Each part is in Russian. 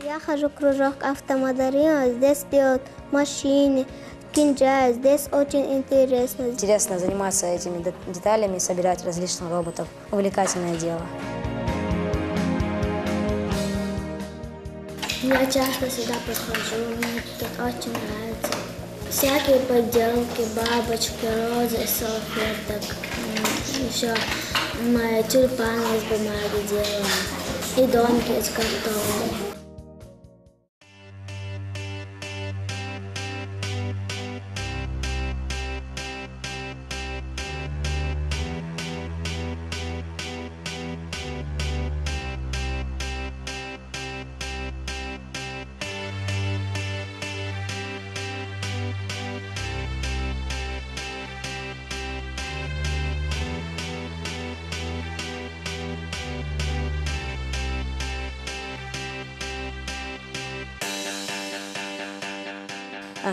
Я хожу в кружок автомодерна, здесь делают машины, кинжал, здесь очень интересно. Интересно заниматься этими деталями, собирать различных роботов. Увлекательное дело. Я часто сюда прихожу, мне тут очень нравится. Всякие поделки, бабочки, розы, салфеток, еще мои тюльпаны из бумаги делаю и домики из картона.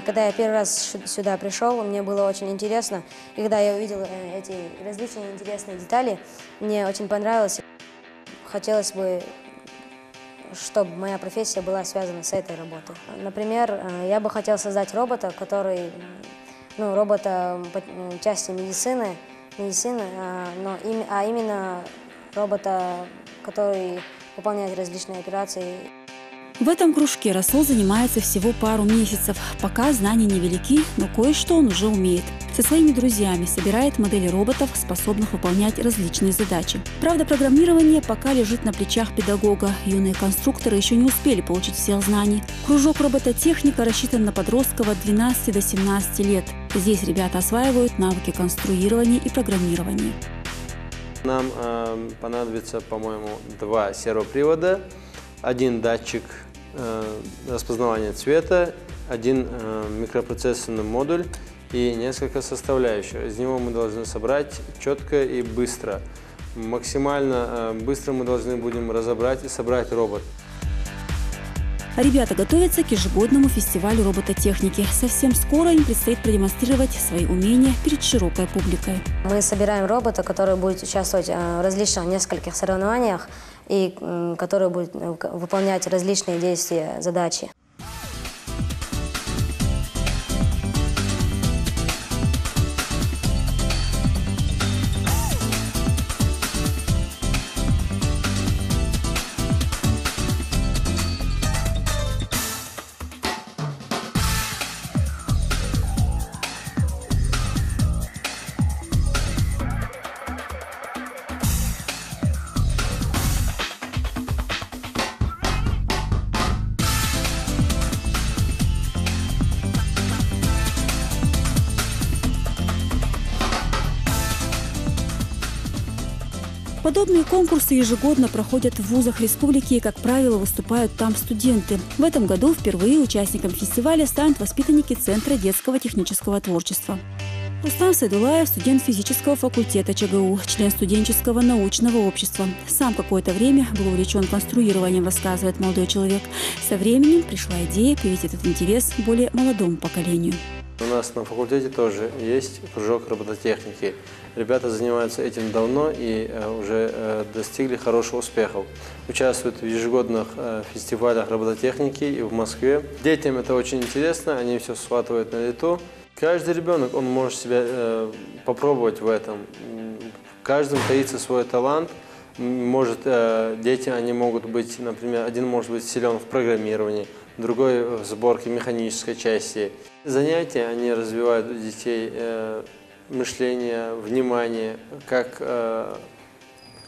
Когда я первый раз сюда пришел, мне было очень интересно. И когда я увидел эти различные интересные детали, мне очень понравилось. Хотелось бы, чтобы моя профессия была связана с этой работой. Например, я бы хотел создать робота, который, робота по части медицины, а именно робота, который выполняет различные операции. В этом кружке Расул занимается всего пару месяцев. Пока знания невелики, но кое-что он уже умеет. Со своими друзьями собирает модели роботов, способных выполнять различные задачи. Правда, программирование пока лежит на плечах педагога. Юные конструкторы еще не успели получить всех знаний. Кружок робототехника рассчитан на подростков от 12 до 17 лет. Здесь ребята осваивают навыки конструирования и программирования. Нам понадобится, по-моему, 2 сервопривода, 1 датчик распознавания цвета, 1 микропроцессорный модуль и несколько составляющих. Из него мы должны собрать четко и быстро. Максимально быстро мы должны будем разобрать и собрать робот. Ребята готовятся к ежегодному фестивалю робототехники. Совсем скоро им предстоит продемонстрировать свои умения перед широкой публикой. Мы собираем робота, который будет участвовать в различных нескольких соревнованиях и который будет выполнять различные действия, задачи. Подобные конкурсы ежегодно проходят в вузах республики и, как правило, выступают там студенты. В этом году впервые участником фестиваля станут воспитанники Центра детского технического творчества. Рустам Сайдулаев – студент физического факультета ЧГУ, член студенческого научного общества. Сам какое-то время был увлечен конструированием, рассказывает молодой человек. Со временем пришла идея привить этот интерес более молодому поколению. У нас на факультете тоже есть кружок робототехники. Ребята занимаются этим давно и уже достигли хороших успехов. Участвуют в ежегодных фестивалях робототехники и в Москве. Детям это очень интересно, они все схватывают на лету. Каждый ребенок, он может себя попробовать в этом. В каждом таится свой талант. Дети, они могут быть, например, один может быть силен в программировании, другой в сборке механической части. Занятия, они развивают у детей мышление, внимание, как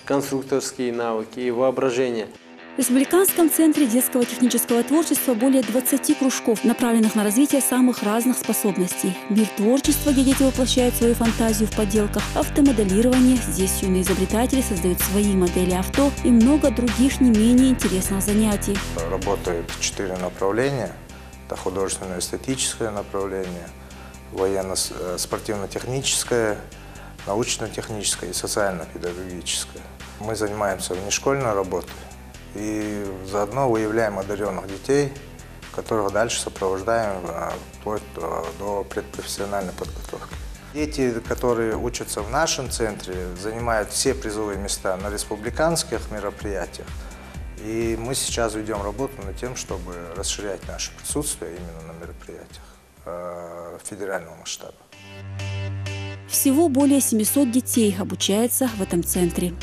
конструкторские навыки и воображение. В Республиканском центре детского технического творчества более 20 кружков, направленных на развитие самых разных способностей. Мир творчества, где дети воплощают свою фантазию в поделках, автомоделирование, здесь юные изобретатели создают свои модели авто и много других не менее интересных занятий. Работает 4 направления. Это художественно-эстетическое направление, военно-спортивно-техническое, научно-техническое и социально-педагогическое. Мы занимаемся внешкольной работой и заодно выявляем одаренных детей, которых дальше сопровождаем вплоть до предпрофессиональной подготовки. Дети, которые учатся в нашем центре, занимают все призовые места на республиканских мероприятиях И мы сейчас ведем работу над тем, чтобы расширять наше присутствие именно на мероприятиях федерального масштаба. Всего более 700 детей обучается в этом центре.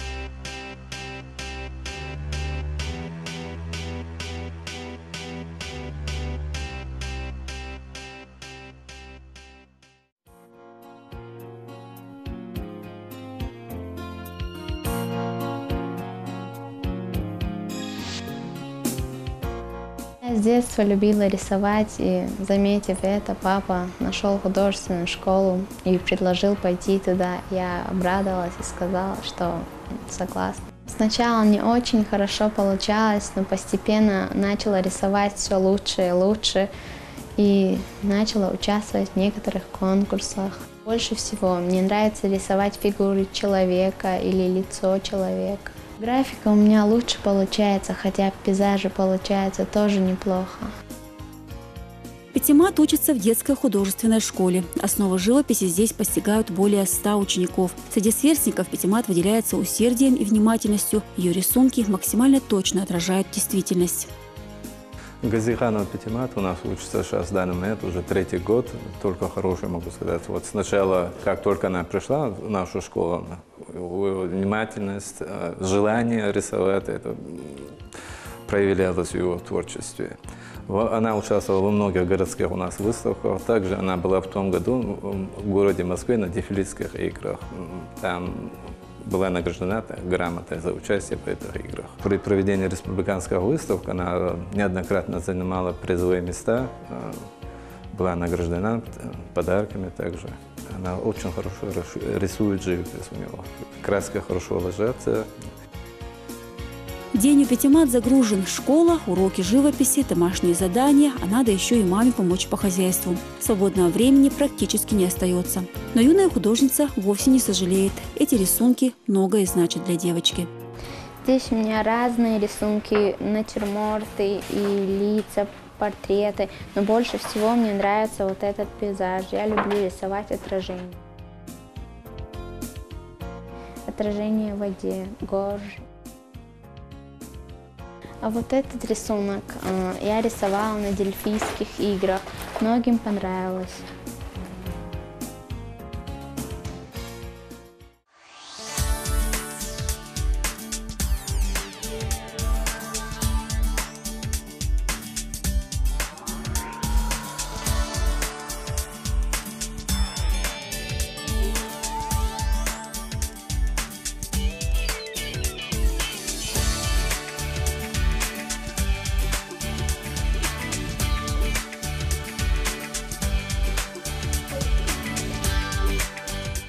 Я с детства любила рисовать, и, заметив это, папа нашел художественную школу и предложил пойти туда. Я обрадовалась и сказала, что согласна. Сначала не очень хорошо получалось, но постепенно начала рисовать все лучше и лучше, и начала участвовать в некоторых конкурсах. Больше всего мне нравится рисовать фигуры человека или лицо человека. Графика у меня лучше получается, хотя пейзажи получаются тоже неплохо. Пятимат учится в детской художественной школе. Основы живописи здесь постигают более 100 учеников. Среди сверстников Пятимат выделяется усердием и внимательностью. Ее рисунки максимально точно отражают действительность. Газиханова Пятимат у нас учится сейчас в данный момент уже 3-й год, только хороший, могу сказать. Вот сначала, как только она пришла в нашу школу, внимательность, желание рисовать, это проявлялось в ее творчестве. Она участвовала во многих городских у нас выставках. Также она была в том году в городе Москве на дефилитских играх. Там была награждена грамотой за участие в этих играх. При проведении республиканских выставок она неоднократно занимала призовые места, была награждена подарками также. Она очень хорошо рисует живопись у нее. Краски хорошо ложатся. День у Пятимат загружен. Школа, уроки живописи, домашние задания, а надо еще и маме помочь по хозяйству. Свободного времени практически не остается. Но юная художница вовсе не сожалеет. Эти рисунки многое значат для девочки. Здесь у меня разные рисунки, натюрморты и лица, портреты. Но больше всего мне нравится вот этот пейзаж. Я люблю рисовать отражение. Отражение в воде, горы. А вот этот рисунок я рисовала на Дельфийских играх. Многим понравилось.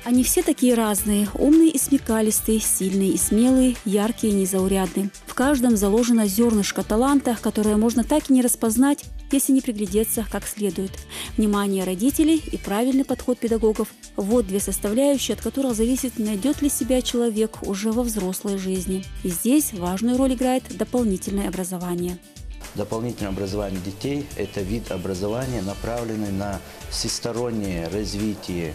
Они все такие разные, умные и смекалистые, сильные и смелые, яркие и незаурядные. В каждом заложено зернышко таланта, которое можно так и не распознать, если не приглядеться как следует. Внимание родителей и правильный подход педагогов – вот две составляющие, от которых зависит, найдет ли себя человек уже во взрослой жизни. И здесь важную роль играет дополнительное образование. Дополнительное образование детей – это вид образования, направленный на всестороннее развитие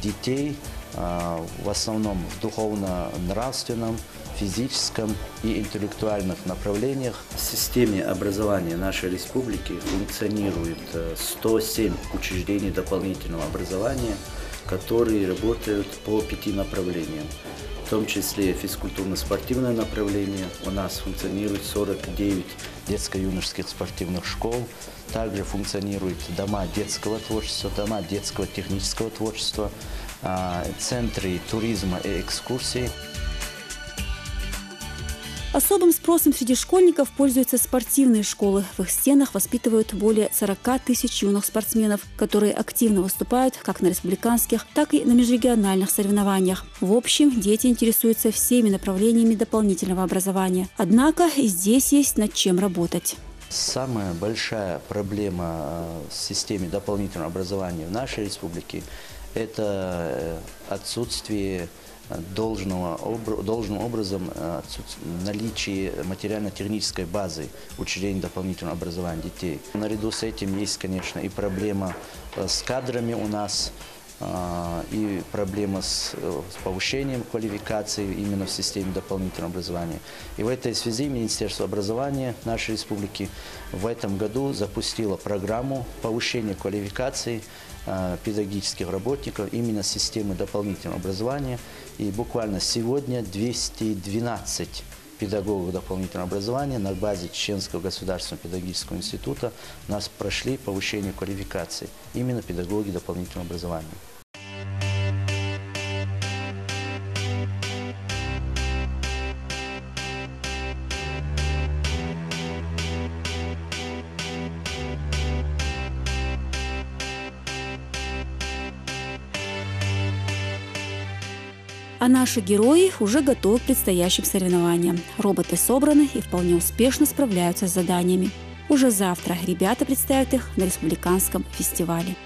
детей, в основном в духовно-нравственном, физическом и интеллектуальных направлениях. В системе образования нашей республики функционирует 107 учреждений дополнительного образования, которые работают по 5 направлениям. В том числе физкультурно-спортивное направление. У нас функционирует 49 детско-юношеских спортивных школ. Также функционируют дома детского творчества, дома детского технического творчества, центры туризма и экскурсий. Особым спросом среди школьников пользуются спортивные школы. В их стенах воспитывают более 40 тысяч юных спортсменов, которые активно выступают как на республиканских, так и на межрегиональных соревнованиях. В общем, дети интересуются всеми направлениями дополнительного образования. Однако и здесь есть над чем работать. Самая большая проблема в системе дополнительного образования в нашей республике – это отсутствие должным образом наличие материально-технической базы учреждений дополнительного образования детей. Наряду с этим есть, конечно, и проблема с кадрами у нас. и проблема с повышением квалификации именно в системе дополнительного образования. И в этой связи Министерство образования нашей республики в этом году запустило программу повышения квалификации педагогических работников именно системы дополнительного образования. И буквально сегодня 212 педагогов дополнительного образования на базе Чеченского государственного педагогического института у нас прошли повышение квалификации, именно педагоги дополнительного образования. А наши герои уже готовы к предстоящим соревнованиям. Роботы собраны и вполне успешно справляются с заданиями. Уже завтра ребята представят их на республиканском фестивале.